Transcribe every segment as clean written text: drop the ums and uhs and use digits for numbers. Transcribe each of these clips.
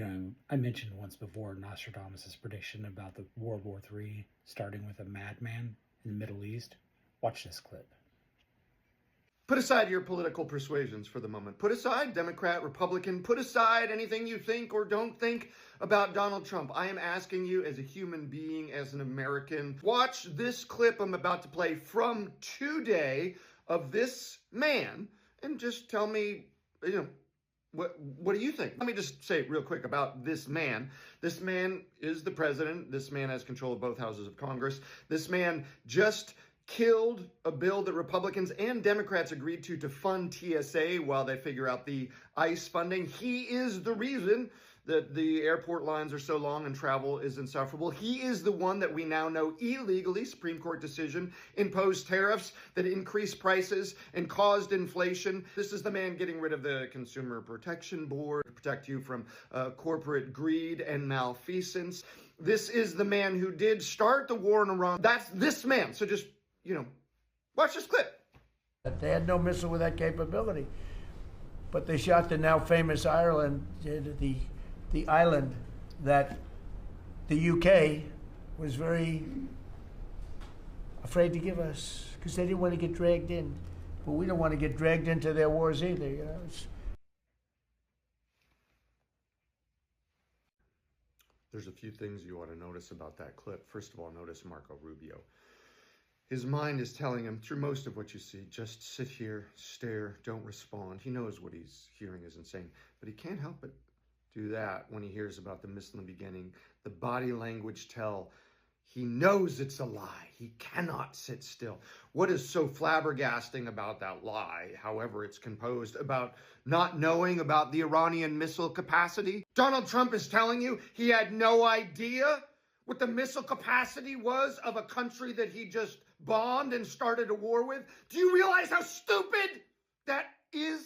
I mentioned once before Nostradamus' prediction about the World War III starting with a madman in the Middle East. Watch this clip. Put aside your political persuasions for the moment. Put aside Democrat, Republican. Put aside anything you think or don't think about Donald Trump. I am asking you as a human being, as an American, watch this clip I'm about to play from today of this man and just tell me, what do you think? Let me just say real quick about this man. This man is the president. This man has control of both houses of Congress. This man just killed a bill that Republicans and Democrats agreed to fund TSA while they figure out the ICE funding. He is the reason that the airport lines are so long and travel is insufferable. He is the one that we now know illegally, Supreme Court decision, imposed tariffs that increased prices and caused inflation. This is the man getting rid of the Consumer Protection Board to protect you from corporate greed and malfeasance. This is the man who did start the war in Iran. That's this man. So just, watch this clip. They had no missile with that capability. But they shot the now famous Ireland, the island that the UK was very afraid to give us because they didn't want to get dragged in. But we don't want to get dragged into their wars either. There's a few things you ought to notice about that clip. First of all, notice Marco Rubio. His mind is telling him through most of what you see, just sit here, stare, don't respond. He knows what he's hearing is insane, but he can't help but do that when he hears about the missile in the beginning. The body language tell he knows it's a lie. He cannot sit still. What is so flabbergasting about that lie, however it's composed, about not knowing about the Iranian missile capacity? Donald Trump is telling you he had no idea what the missile capacity was of a country that he just bombed and started a war with. Do you realize how stupid that is?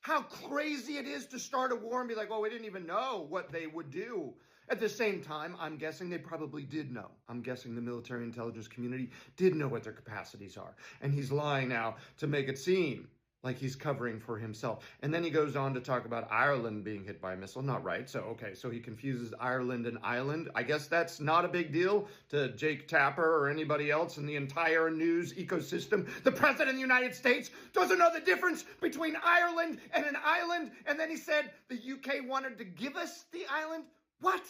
How crazy it is to start a war and be like, oh, we didn't even know what they would do. At the same time, I'm guessing they probably did know. I'm guessing the military intelligence community did know what their capacities are. And he's lying now to make it seem like he's covering for himself. And then he goes on to talk about Ireland being hit by a missile. Not right. So, okay, so he confuses Ireland and island. I guess that's not a big deal to Jake Tapper or anybody else in the entire news ecosystem. The president of the United States doesn't know the difference between Ireland and an island. And then he said the UK wanted to give us the island. What?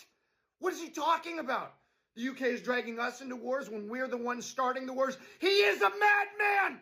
What is he talking about? The UK is dragging us into wars when we're the ones starting the wars. He is a madman!